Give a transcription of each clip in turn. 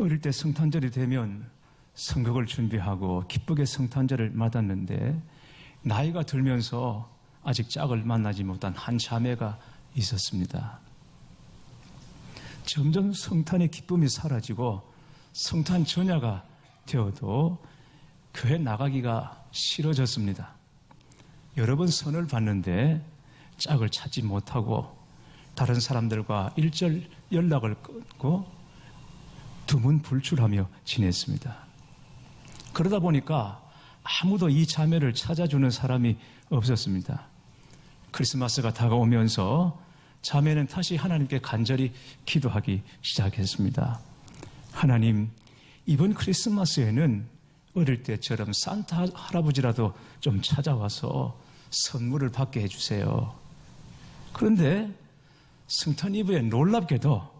어릴 때 성탄절이 되면 성극을 준비하고 기쁘게 성탄절을 맞았는데 나이가 들면서 아직 짝을 만나지 못한 한 자매가 있었습니다. 점점 성탄의 기쁨이 사라지고 성탄 전야가 되어도 교회 나가기가 싫어졌습니다. 여러 번 선을 봤는데 짝을 찾지 못하고 다른 사람들과 일절 연락을 끊고 두문불출하며 지냈습니다. 그러다 보니까 아무도 이 자매를 찾아주는 사람이 없었습니다. 크리스마스가 다가오면서 자매는 다시 하나님께 간절히 기도하기 시작했습니다. 하나님, 이번 크리스마스에는 어릴 때처럼 산타 할아버지라도 좀 찾아와서 선물을 받게 해주세요. 그런데 성탄 이브에 놀랍게도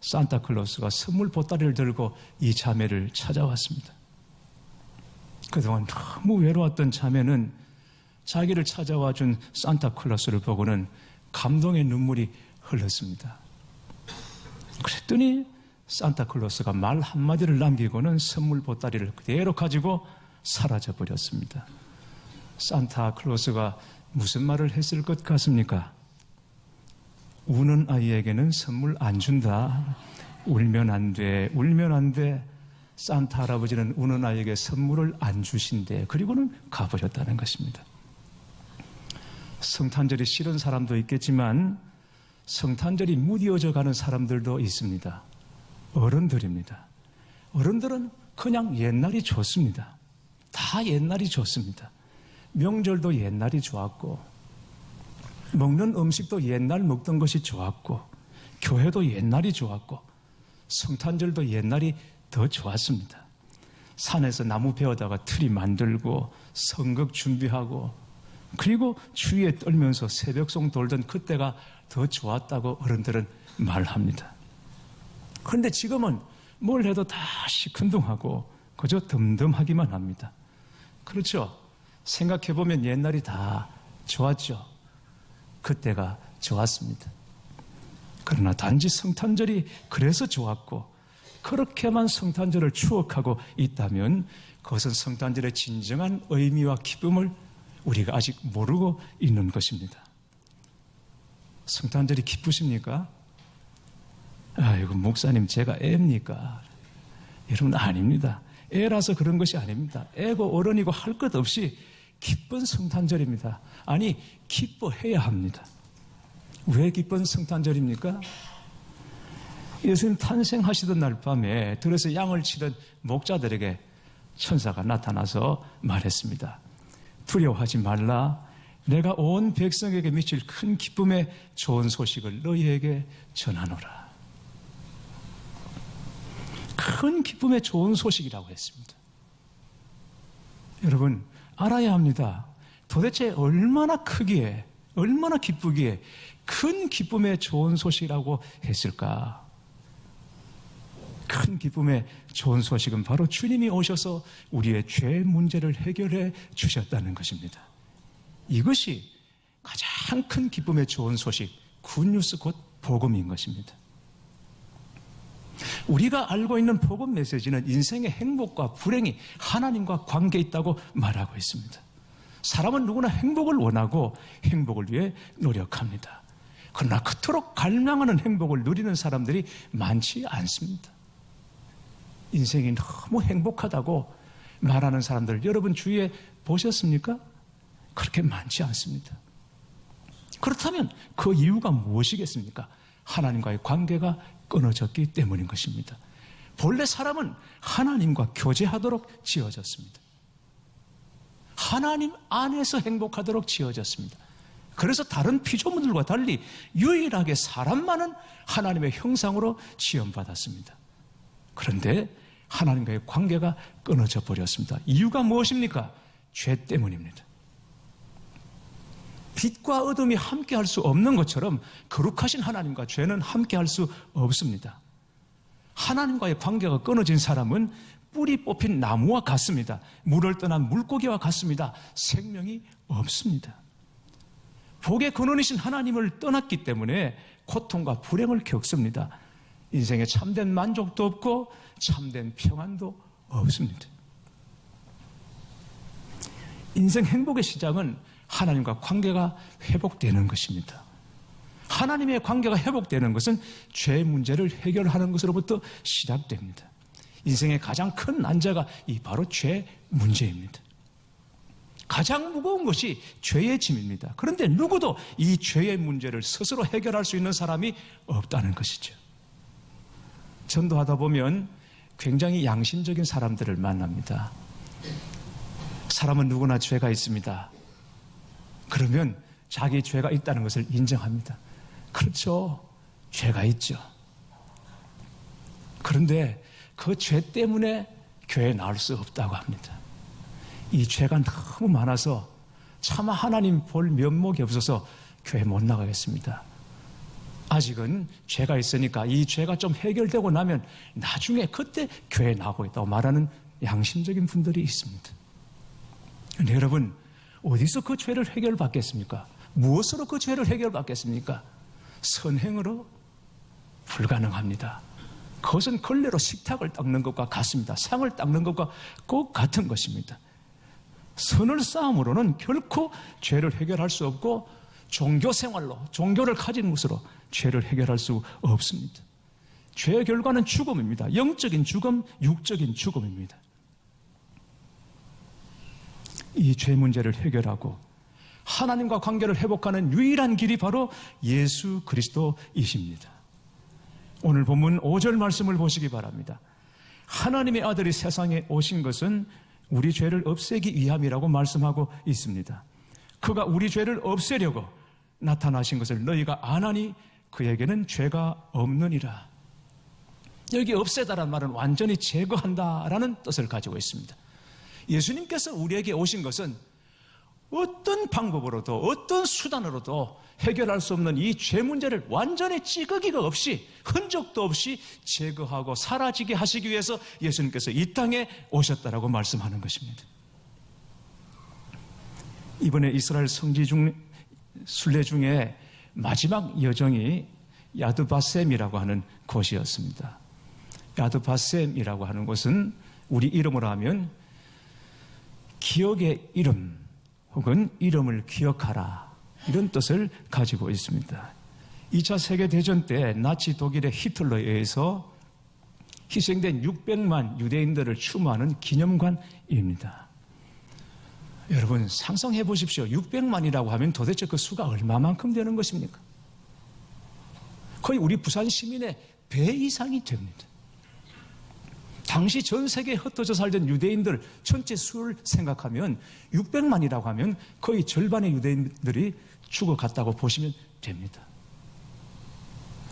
산타클로스가 선물 보따리를 들고 이 자매를 찾아왔습니다. 그동안 너무 외로웠던 자매는 자기를 찾아와 준 산타클로스를 보고는 감동의 눈물이 흘렀습니다. 그랬더니 산타클로스가 말 한마디를 남기고는 선물 보따리를 그대로 가지고 사라져버렸습니다. 산타클로스가 무슨 말을 했을 것 같습니까? 우는 아이에게는 선물 안 준다. 울면 안 돼. 울면 안 돼. 산타 할아버지는 우는 아이에게 선물을 안 주신대. 그리고는 가버렸다는 것입니다. 성탄절이 싫은 사람도 있겠지만 성탄절이 무뎌져 가는 사람들도 있습니다. 어른들입니다. 어른들은 그냥 옛날이 좋습니다. 다 옛날이 좋습니다. 명절도 옛날이 좋았고 먹는 음식도 옛날 먹던 것이 좋았고 교회도 옛날이 좋았고 성탄절도 옛날이 더 좋았습니다. 산에서 나무 베어다가 트리 만들고 성극 준비하고 그리고 추위에 떨면서 새벽송 돌던 그때가 더 좋았다고 어른들은 말합니다. 그런데 지금은 뭘 해도 다 시큰둥하고 그저 덤덤하기만 합니다. 그렇죠? 생각해보면 옛날이 다 좋았죠. 그때가 좋았습니다. 그러나 단지 성탄절이 그래서 좋았고 그렇게만 성탄절을 추억하고 있다면 그것은 성탄절의 진정한 의미와 기쁨을 우리가 아직 모르고 있는 것입니다. 성탄절이 기쁘십니까? 아이고 목사님 제가 애입니까? 여러분 아닙니다. 애라서 그런 것이 아닙니다. 애고 어른이고 할 것 없이 기쁜 성탄절입니다. 아니 기뻐해야 합니다. 왜 기쁜 성탄절입니까? 예수님 탄생하시던 날 밤에 들에서 양을 치던 목자들에게 천사가 나타나서 말했습니다. 두려워하지 말라. 내가 온 백성에게 미칠 큰 기쁨의 좋은 소식을 너희에게 전하노라. 큰 기쁨의 좋은 소식이라고 했습니다. 여러분 알아야 합니다. 도대체 얼마나 크기에 얼마나 기쁘기에 큰 기쁨의 좋은 소식이라고 했을까? 큰 기쁨의 좋은 소식은 바로 주님이 오셔서 우리의 죄 문제를 해결해 주셨다는 것입니다. 이것이 가장 큰 기쁨의 좋은 소식, 굿뉴스 곧 복음인 것입니다. 우리가 알고 있는 복음 메시지는 인생의 행복과 불행이 하나님과 관계에 있다고 말하고 있습니다. 사람은 누구나 행복을 원하고 행복을 위해 노력합니다. 그러나 그토록 갈망하는 행복을 누리는 사람들이 많지 않습니다. 인생이 너무 행복하다고 말하는 사람들 여러분 주위에 보셨습니까? 그렇게 많지 않습니다. 그렇다면 그 이유가 무엇이겠습니까? 하나님과의 관계가 끊어졌기 때문인 것입니다. 본래 사람은 하나님과 교제하도록 지어졌습니다. 하나님 안에서 행복하도록 지어졌습니다. 그래서 다른 피조물들과 달리 유일하게 사람만은 하나님의 형상으로 지음받았습니다. 그런데 하나님과의 관계가 끊어져 버렸습니다. 이유가 무엇입니까? 죄 때문입니다. 빛과 어둠이 함께할 수 없는 것처럼 거룩하신 하나님과 죄는 함께할 수 없습니다. 하나님과의 관계가 끊어진 사람은 뿌리 뽑힌 나무와 같습니다. 물을 떠난 물고기와 같습니다. 생명이 없습니다. 복의 근원이신 하나님을 떠났기 때문에 고통과 불행을 겪습니다. 인생에 참된 만족도 없고 참된 평안도 없습니다. 인생 행복의 시작은 하나님과 관계가 회복되는 것입니다. 하나님의 관계가 회복되는 것은 죄 문제를 해결하는 것으로부터 시작됩니다. 인생의 가장 큰 난제가 바로 죄 문제입니다. 가장 무거운 것이 죄의 짐입니다. 그런데 누구도 이 죄의 문제를 스스로 해결할 수 있는 사람이 없다는 것이죠. 전도하다 보면 굉장히 양심적인 사람들을 만납니다. 사람은 누구나 죄가 있습니다. 그러면 자기 죄가 있다는 것을 인정합니다. 그렇죠. 죄가 있죠. 그런데 그 죄 때문에 교회에 나올 수 없다고 합니다. 이 죄가 너무 많아서 차마 하나님 볼 면목이 없어서 교회 못 나가겠습니다. 아직은 죄가 있으니까 이 죄가 좀 해결되고 나면 나중에 그때 교회에 나오고 있다고 말하는 양심적인 분들이 있습니다. 근데 여러분, 어디서 그 죄를 해결받겠습니까? 무엇으로 그 죄를 해결받겠습니까? 선행으로 불가능합니다. 그것은 걸레로 식탁을 닦는 것과 같습니다. 상을 닦는 것과 꼭 같은 것입니다. 선을 쌓음으로는 결코 죄를 해결할 수 없고 종교 생활로, 종교를 가진 것으로 죄를 해결할 수 없습니다. 죄의 결과는 죽음입니다. 영적인 죽음, 육적인 죽음입니다. 이 죄 문제를 해결하고 하나님과 관계를 회복하는 유일한 길이 바로 예수 그리스도이십니다. 오늘 본문 5절 말씀을 보시기 바랍니다. 하나님의 아들이 세상에 오신 것은 우리 죄를 없애기 위함이라고 말씀하고 있습니다. 그가 우리 죄를 없애려고 나타나신 것을 너희가 아나니 그에게는 죄가 없느니라. 여기 없애다라는 말은 완전히 제거한다라는 뜻을 가지고 있습니다. 예수님께서 우리에게 오신 것은 어떤 방법으로도 어떤 수단으로도 해결할 수 없는 이 죄 문제를 완전히 찌꺼기가 없이 흔적도 없이 제거하고 사라지게 하시기 위해서 예수님께서 이 땅에 오셨다라고 말씀하는 것입니다. 이번에 이스라엘 성지 순례 중에 마지막 여정이 야드바셈이라고 하는 곳이었습니다. 야드바셈이라고 하는 곳은 우리 이름으로 하면 기억의 이름 혹은 이름을 기억하라, 이런 뜻을 가지고 있습니다. 2차 세계대전 때 나치 독일의 히틀러에 의해서 희생된 600만 유대인들을 추모하는 기념관입니다. 여러분 상상해 보십시오. 600만이라고 하면 도대체 그 수가 얼마만큼 되는 것입니까? 거의 우리 부산 시민의 배 이상이 됩니다. 당시 전 세계에 흩어져 살던 유대인들 전체 수를 생각하면 600만이라고 하면 거의 절반의 유대인들이 죽어갔다고 보시면 됩니다.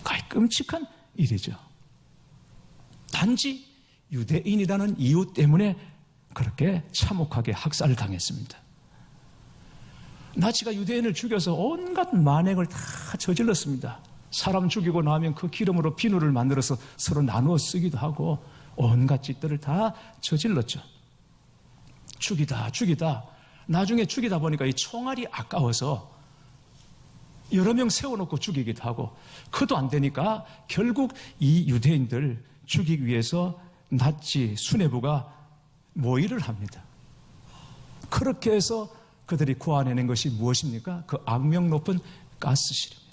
거의 끔찍한 일이죠. 단지 유대인이라는 이유 때문에 그렇게 참혹하게 학살을 당했습니다. 나치가 유대인을 죽여서 온갖 만행을 다 저질렀습니다. 사람 죽이고 나면 그 기름으로 비누를 만들어서 서로 나누어 쓰기도 하고 온갖 짓들을 다 저질렀죠. 죽이다 나중에 죽이다 보니까 이 총알이 아까워서 여러 명 세워놓고 죽이기도 하고 그도 안 되니까 결국 이 유대인들 죽이기 위해서 나치 수뇌부가 모의를 합니다. 그렇게 해서 그들이 구해내는 것이 무엇입니까? 그 악명 높은 가스실입니다.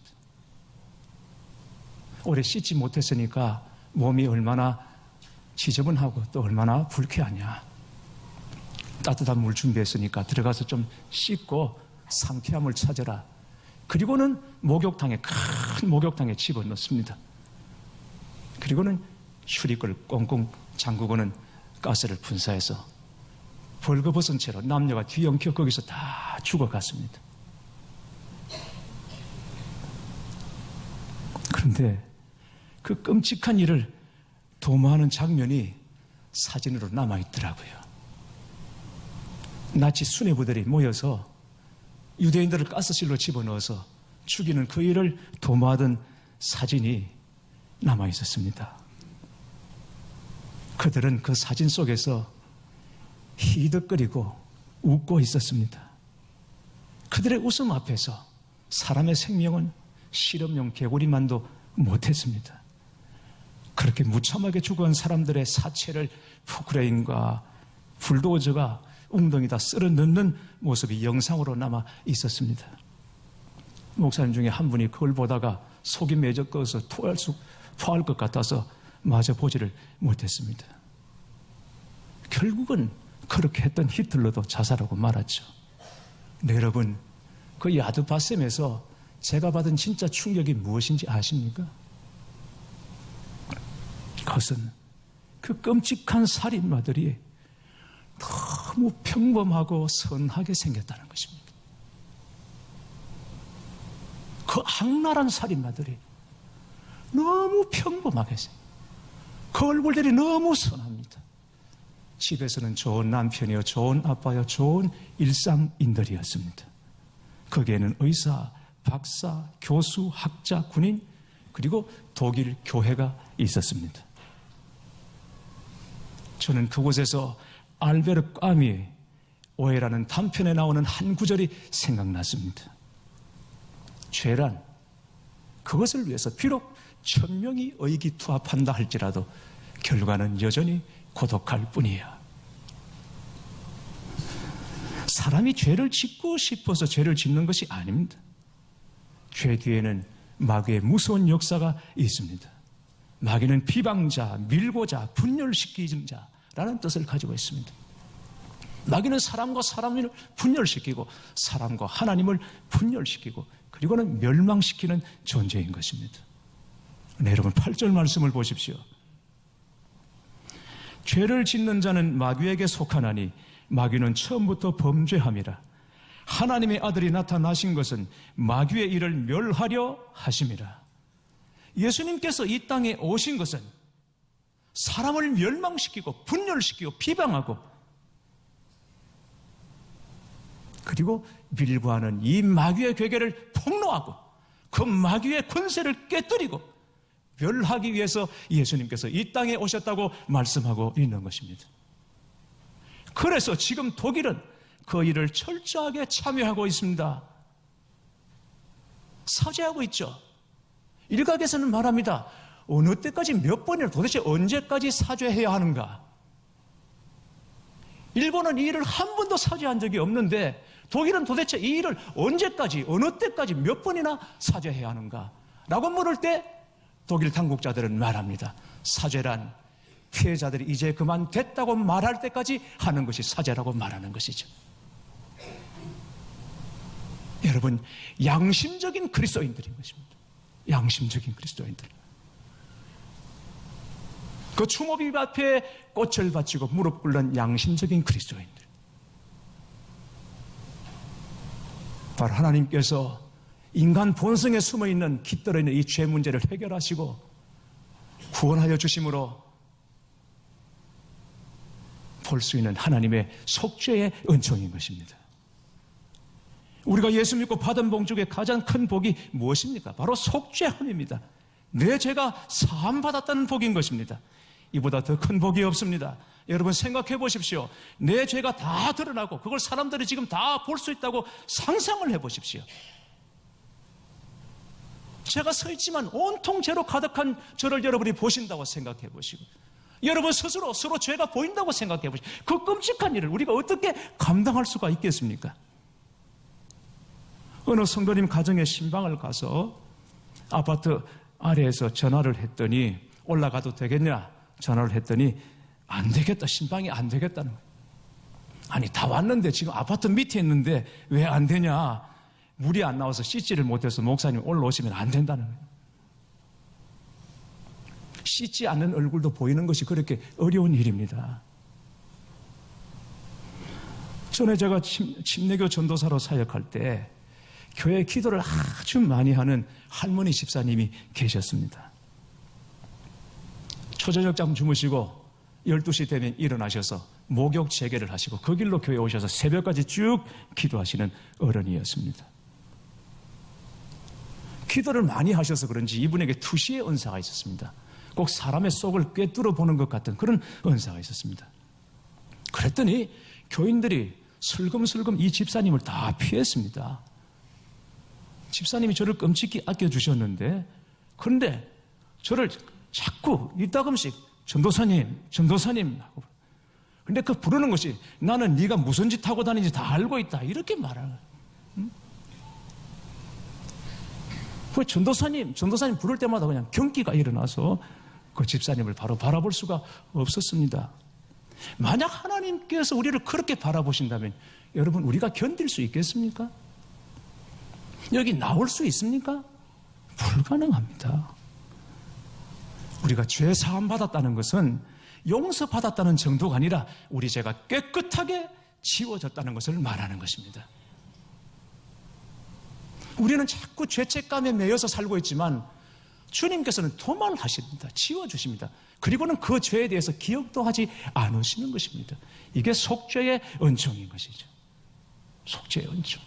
오래 씻지 못했으니까 몸이 얼마나 지저분하고 또 얼마나 불쾌하냐. 따뜻한 물 준비했으니까 들어가서 좀 씻고 상쾌함을 찾아라. 그리고는 큰 목욕탕에 집어넣습니다. 그리고는 출입구를 꽁꽁 잠그고는 가스를 분사해서 벌거벗은 채로 남녀가 뒤엉켜 거기서 다 죽어갔습니다. 그런데 그 끔찍한 일을 도모하는 장면이 사진으로 남아있더라고요. 나치 수뇌부들이 모여서 유대인들을 가스실로 집어넣어서 죽이는 그 일을 도모하던 사진이 남아있었습니다. 그들은 그 사진 속에서 히득거리고 웃고 있었습니다. 그들의 웃음 앞에서 사람의 생명은 실험용 개구리만도 못했습니다. 그렇게 무참하게 죽은 사람들의 사체를 포크레인과 불도저가 웅덩이다 쓸어 넣는 모습이 영상으로 남아 있었습니다. 목사님 중에 한 분이 그걸 보다가 속이 매적거려서 토할 것 같아서 마저 보지를 못했습니다. 결국은 그렇게 했던 히틀러도 자살하고 말았죠. 네, 여러분, 그 야드바셈에서 제가 받은 진짜 충격이 무엇인지 아십니까? 그것은 그 끔찍한 살인마들이 너무 평범하고 선하게 생겼다는 것입니다. 그 악랄한 살인마들이 너무 평범하게 생겼어요. 그 얼굴들이 너무 선합니다. 집에서는 좋은 남편이요, 좋은 아빠요, 좋은 일상인들이었습니다. 거기에는 의사, 박사, 교수, 학자, 군인, 그리고 독일 교회가 있었습니다. 저는 그곳에서 알베르 까미의 오해라는 단편에 나오는 한 구절이 생각났습니다. 죄란 그것을 위해서 비록 1000명이 의기투합한다 할지라도 결과는 여전히 고독할 뿐이야. 사람이 죄를 짓고 싶어서 죄를 짓는 것이 아닙니다. 죄 뒤에는 마귀의 무서운 역사가 있습니다. 마귀는 비방자, 밀고자, 분열시키는 자라는 뜻을 가지고 있습니다. 마귀는 사람과 사람을 분열시키고 사람과 하나님을 분열시키고 그리고는 멸망시키는 존재인 것입니다. 네, 여러분 8절 말씀을 보십시오. 죄를 짓는 자는 마귀에게 속하나니 마귀는 처음부터 범죄함이라. 하나님의 아들이 나타나신 것은 마귀의 일을 멸하려 하심이라. 예수님께서 이 땅에 오신 것은 사람을 멸망시키고 분열시키고 비방하고 그리고 밀고하는 이 마귀의 괴계를 폭로하고 그 마귀의 권세를 깨뜨리고 멸하기 위해서 예수님께서 이 땅에 오셨다고 말씀하고 있는 것입니다. 그래서 지금 독일은 그 일을 철저하게 참여하고 있습니다. 사죄하고 있죠. 일각에서는 말합니다. 어느 때까지 몇 번이나 도대체 언제까지 사죄해야 하는가? 일본은 이 일을 한 번도 사죄한 적이 없는데 독일은 도대체 이 일을 언제까지 어느 때까지 몇 번이나 사죄해야 하는가? 라고 물을 때 독일 당국자들은 말합니다. 사죄란 피해자들이 이제 그만 됐다고 말할 때까지 하는 것이 사죄라고 말하는 것이죠. 여러분, 양심적인 그리스도인들인 것입니다. 양심적인 그리스도인들. 그 추모비 앞에 꽃을 바치고 무릎 꿇는 양심적인 그리스도인들. 바로 하나님께서 인간 본성에 숨어있는 깃들어 있는 이 죄 문제를 해결하시고 구원하여 주심으로 볼 수 있는 하나님의 속죄의 은총인 것입니다. 우리가 예수 믿고 받은 복 중에 가장 큰 복이 무엇입니까? 바로 속죄함입니다. 내 죄가 사함받았다는 복인 것입니다. 이보다 더 큰 복이 없습니다. 여러분 생각해 보십시오. 내 죄가 다 드러나고 그걸 사람들이 지금 다 볼 수 있다고 상상을 해 보십시오. 제가 서 있지만 온통 죄로 가득한 저를 여러분이 보신다고 생각해 보시고 여러분 스스로 서로 죄가 보인다고 생각해 보시고 그 끔찍한 일을 우리가 어떻게 감당할 수가 있겠습니까? 어느 성도님 가정에 신방을 가서 아파트 아래에서 전화를 했더니 올라가도 되겠냐? 전화를 했더니 안 되겠다. 신방이 안 되겠다는 거예요. 아니 다 왔는데 지금 아파트 밑에 있는데 왜 안 되냐? 물이 안 나와서 씻지를 못해서 목사님 올라오시면 안 된다는 거예요. 씻지 않는 얼굴도 보이는 것이 그렇게 어려운 일입니다. 전에 제가 침례교 전도사로 사역할 때 교회 기도를 아주 많이 하는 할머니 집사님이 계셨습니다. 초저녁잠 주무시고 12시 되면 일어나셔서 목욕 재개를 하시고 그 길로 교회에 오셔서 새벽까지 쭉 기도하시는 어른이었습니다. 기도를 많이 하셔서 그런지 이분에게 투시의 은사가 있었습니다. 꼭 사람의 속을 꿰뚫어 보는 것 같은 그런 은사가 있었습니다. 그랬더니 교인들이 슬금슬금 이 집사님을 다 피했습니다. 집사님이 저를 끔찍히 아껴주셨는데 그런데 저를 자꾸 이따금씩 전도사님, 전도사님 하고. 근데 그 부르는 것이 나는 네가 무슨 짓 하고 다니는지 다 알고 있다. 이렇게 말하는 거예요. 그 전도사님 부를 때마다 그냥 경기가 일어나서 그 집사님을 바로 바라볼 수가 없었습니다. 만약 하나님께서 우리를 그렇게 바라보신다면 여러분 우리가 견딜 수 있겠습니까? 여기 나올 수 있습니까? 불가능합니다. 우리가 죄 사함 받았다는 것은 용서받았다는 정도가 아니라 우리 죄가 깨끗하게 지워졌다는 것을 말하는 것입니다. 우리는 자꾸 죄책감에 매여서 살고 있지만 주님께서는 도말하십니다. 지워주십니다. 그리고는 그 죄에 대해서 기억도 하지 않으시는 것입니다. 이게 속죄의 은총인 것이죠. 속죄의 은총.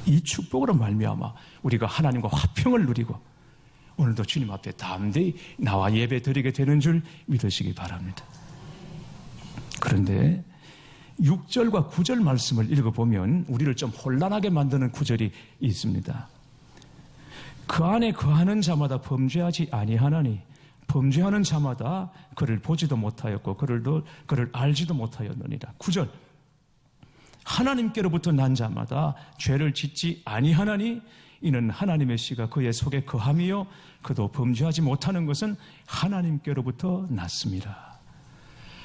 이 축복으로 말미암아 우리가 하나님과 화평을 누리고 오늘도 주님 앞에 담대히 나와 예배 드리게 되는 줄 믿으시기 바랍니다. 그런데 6절과 9절 말씀을 읽어보면 우리를 좀 혼란하게 만드는 구절이 있습니다. 그 안에 거하는 자마다 범죄하지 아니하나니 범죄하는 자마다 그를 보지도 못하였고 그를 알지도 못하였느니라. 9절 하나님께로부터 난 자마다 죄를 짓지 아니하나니 이는 하나님의 씨가 그의 속에 거함이요 그도 범죄하지 못하는 것은 하나님께로부터 났습니다.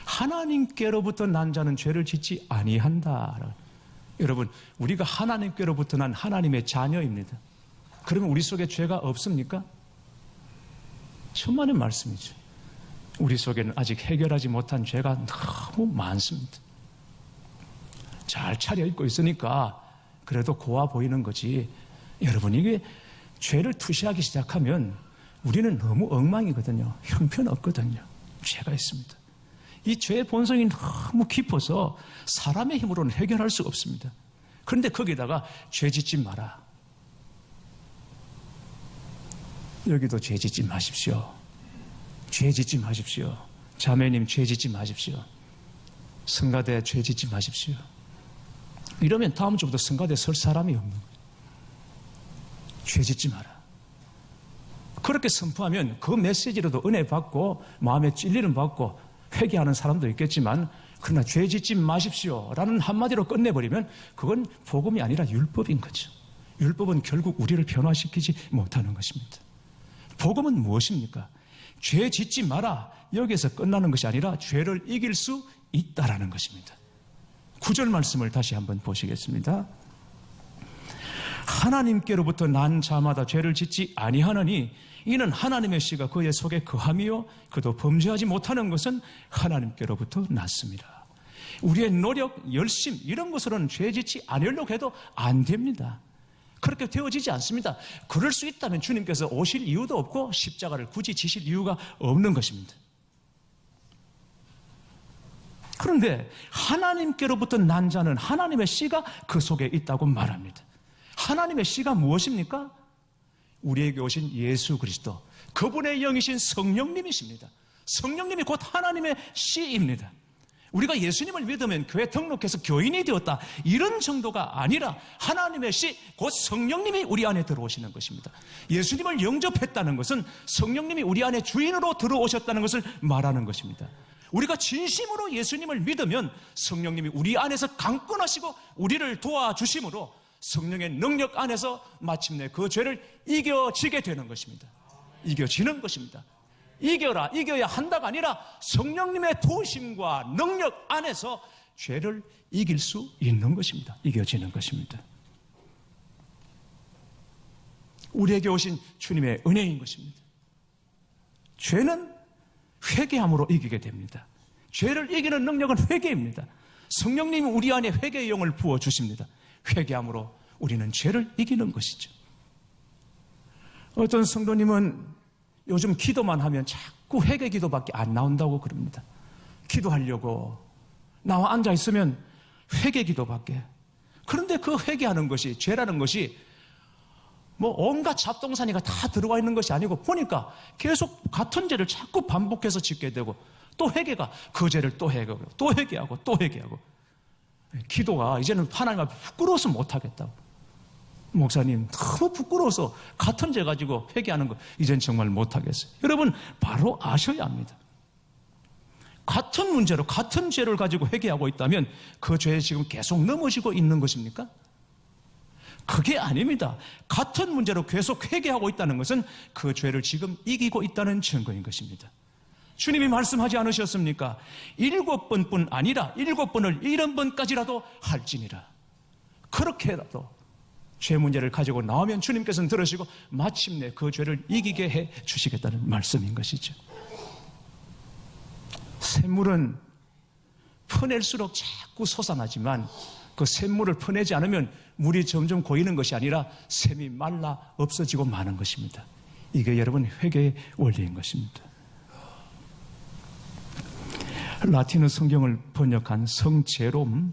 하나님께로부터 난 자는 죄를 짓지 아니한다. 여러분 우리가 하나님께로부터 난 하나님의 자녀입니다. 그러면 우리 속에 죄가 없습니까? 천만의 말씀이죠. 우리 속에는 아직 해결하지 못한 죄가 너무 많습니다. 잘 차려입고 있으니까 그래도 고와 보이는 거지. 여러분 이게 죄를 투시하기 시작하면 우리는 너무 엉망이거든요. 형편없거든요. 죄가 있습니다. 이 죄의 본성이 너무 깊어서 사람의 힘으로는 해결할 수 없습니다. 그런데 거기다가 죄 짓지 마라. 여기도 죄 짓지 마십시오. 죄 짓지 마십시오. 자매님 죄 짓지 마십시오. 성가대 죄 짓지 마십시오. 이러면 다음 주부터 성가대 설 사람이 없는 거예요. 죄 짓지 마라. 그렇게 선포하면 그 메시지로도 은혜 받고 마음에 찔리는 받고 회개하는 사람도 있겠지만 그러나 죄 짓지 마십시오 라는 한마디로 끝내버리면 그건 복음이 아니라 율법인 거죠. 율법은 결국 우리를 변화시키지 못하는 것입니다. 복음은 무엇입니까? 죄 짓지 마라 여기에서 끝나는 것이 아니라 죄를 이길 수 있다라는 것입니다. 9절 말씀을 다시 한번 보시겠습니다. 하나님께로부터 난 자마다 죄를 짓지 아니하느니 이는 하나님의 씨가 그의 속에 거함이요 그도 범죄하지 못하는 것은 하나님께로부터 났습니다. 우리의 노력, 열심 이런 것으로는 죄 짓지 않으려고 해도 안 됩니다. 그렇게 되어지지 않습니다. 그럴 수 있다면 주님께서 오실 이유도 없고 십자가를 굳이 지실 이유가 없는 것입니다. 그런데 하나님께로부터 난 자는 하나님의 씨가 그 속에 있다고 말합니다. 하나님의 씨가 무엇입니까? 우리에게 오신 예수 그리스도, 그분의 영이신 성령님이십니다. 성령님이 곧 하나님의 씨입니다. 우리가 예수님을 믿으면 교회 등록해서 교인이 되었다 이런 정도가 아니라 하나님의 씨, 곧 성령님이 우리 안에 들어오시는 것입니다. 예수님을 영접했다는 것은 성령님이 우리 안에 주인으로 들어오셨다는 것을 말하는 것입니다. 우리가 진심으로 예수님을 믿으면 성령님이 우리 안에서 강권하시고 우리를 도와주심으로 성령의 능력 안에서 마침내 그 죄를 이겨지게 되는 것입니다. 이겨지는 것입니다. 이겨야 한다가 아니라 성령님의 도우심과 능력 안에서 죄를 이길 수 있는 것입니다. 이겨지는 것입니다. 우리에게 오신 주님의 은혜인 것입니다. 죄는 회개함으로 이기게 됩니다. 죄를 이기는 능력은 회개입니다. 성령님이 우리 안에 회개의 영을 부어주십니다. 회개함으로 우리는 죄를 이기는 것이죠. 어떤 성도님은 요즘 기도만 하면 자꾸 회개 기도밖에 안 나온다고 그럽니다. 기도하려고 나와 앉아있으면 회개 기도밖에. 그런데 그 회개하는 것이, 죄라는 것이 뭐 온갖 잡동사니가 다 들어와 있는 것이 아니고 보니까 계속 같은 죄를 자꾸 반복해서 짓게 되고 또 회개가 그 죄를 또 회개하고 또 회개하고 또 회개하고 기도가 이제는 하나님 앞에 부끄러워서 못하겠다고 목사님 너무 부끄러워서 같은 죄 가지고 회개하는 거 이젠 정말 못하겠어요. 여러분 바로 아셔야 합니다. 같은 문제로 같은 죄를 가지고 회개하고 있다면 그 죄에 지금 계속 넘어지고 있는 것입니까? 그게 아닙니다. 같은 문제로 계속 회개하고 있다는 것은 그 죄를 지금 이기고 있다는 증거인 것입니다. 주님이 말씀하지 않으셨습니까? 7번뿐 아니라 7번을 70번까지라도 할지니라. 그렇게라도 죄 문제를 가지고 나오면 주님께서는 들으시고 마침내 그 죄를 이기게 해 주시겠다는 말씀인 것이죠. 샘물은 퍼낼수록 자꾸 솟아나지만 그 샘물을 퍼내지 않으면 물이 점점 고이는 것이 아니라 샘이 말라 없어지고 마는 것입니다. 이게 여러분 회개의 원리인 것입니다. 라틴어 성경을 번역한 성제롬,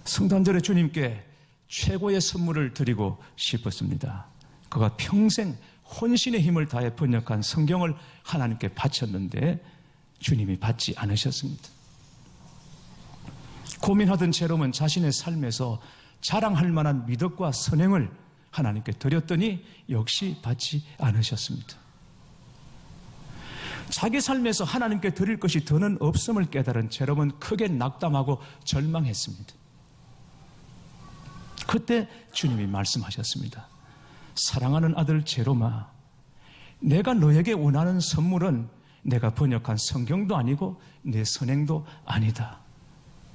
성탄절에 주님께 최고의 선물을 드리고 싶었습니다. 그가 평생 혼신의 힘을 다해 번역한 성경을 하나님께 바쳤는데 주님이 받지 않으셨습니다. 고민하던 제롬은 자신의 삶에서 자랑할 만한 미덕과 선행을 하나님께 드렸더니 역시 받지 않으셨습니다. 자기 삶에서 하나님께 드릴 것이 더는 없음을 깨달은 제롬은 크게 낙담하고 절망했습니다. 그때 주님이 말씀하셨습니다. 사랑하는 아들 제롬아, 내가 너에게 원하는 선물은 내가 번역한 성경도 아니고 내 선행도 아니다.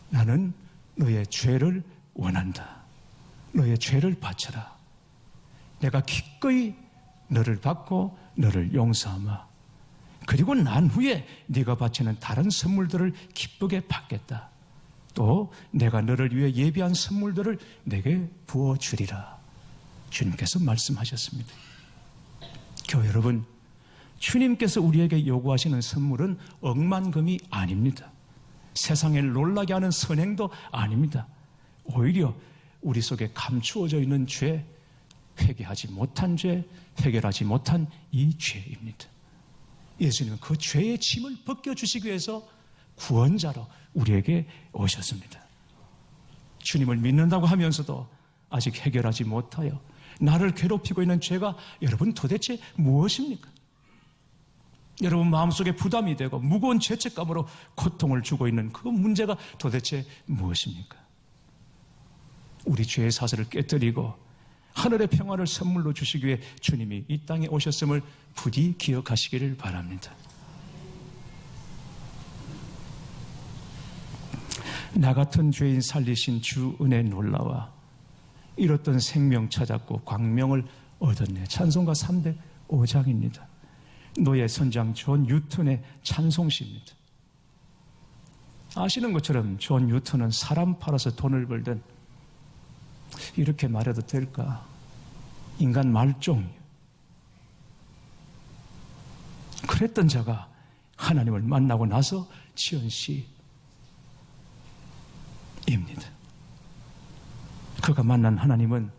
나는 너의 죄를 원한다. 너의 죄를 바쳐라. 내가 기꺼이 너를 받고 너를 용서하마. 그리고 난 후에 네가 바치는 다른 선물들을 기쁘게 받겠다. 또 내가 너를 위해 예비한 선물들을 내게 부어주리라. 주님께서 말씀하셨습니다. 교회 여러분, 주님께서 우리에게 요구하시는 선물은 억만금이 아닙니다. 세상을 놀라게 하는 선행도 아닙니다. 오히려 우리 속에 감추어져 있는 죄, 회개하지 못한 죄, 해결하지 못한 이 죄입니다. 예수님은 그 죄의 짐을 벗겨주시기 위해서 구원자로 우리에게 오셨습니다. 주님을 믿는다고 하면서도 아직 해결하지 못하여 나를 괴롭히고 있는 죄가 여러분 도대체 무엇입니까? 여러분 마음속에 부담이 되고 무거운 죄책감으로 고통을 주고 있는 그 문제가 도대체 무엇입니까? 우리 죄의 사슬을 깨뜨리고 하늘의 평화를 선물로 주시기 위해 주님이 이 땅에 오셨음을 부디 기억하시기를 바랍니다. 나 같은 죄인 살리신 주 은혜 놀라와 잃었던 생명 찾았고 광명을 얻었네. 찬송가 305장입니다. 노예 선장 존 뉴턴의 찬송시입니다. 아시는 것처럼 존 뉴턴은 사람 팔아서 돈을 벌던, 이렇게 말해도 될까, 인간 말종, 그랬던 자가 하나님을 만나고 나서 지은 시입니다. 그가 만난 하나님은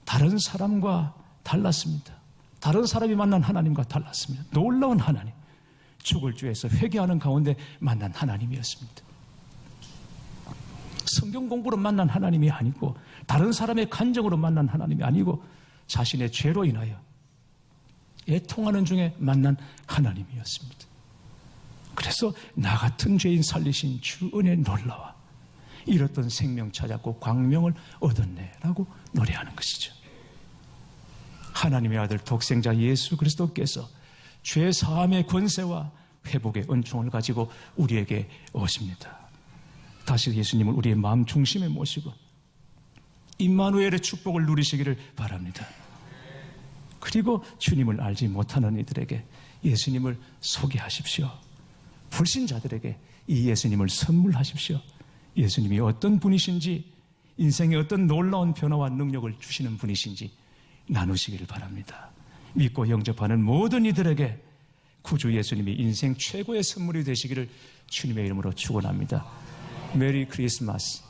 다른 사람과 달랐습니다. 다른 사람이 만난 하나님과 달랐습니다. 놀라운 하나님, 죽을 죄에서 회개하는 가운데 만난 하나님이었습니다. 성경 공부로 만난 하나님이 아니고 다른 사람의 간정으로 만난 하나님이 아니고 자신의 죄로 인하여 애통하는 중에 만난 하나님이었습니다. 그래서 나 같은 죄인 살리신 주 은혜 놀라와 잃었던 생명 찾았고 광명을 얻었네 라고 노래하는 것이죠. 하나님의 아들 독생자 예수 그리스도께서 죄 사함의 권세와 회복의 은총을 가지고 우리에게 오십니다. 다시 예수님을 우리의 마음 중심에 모시고 임마누엘의 축복을 누리시기를 바랍니다. 그리고 주님을 알지 못하는 이들에게 예수님을 소개하십시오. 불신자들에게 이 예수님을 선물하십시오. 예수님이 어떤 분이신지, 인생에 어떤 놀라운 변화와 능력을 주시는 분이신지 나누시기를 바랍니다. 믿고 영접하는 모든 이들에게 구주 예수님이 인생 최고의 선물이 되시기를 주님의 이름으로 축원합니다. 메리 크리스마스.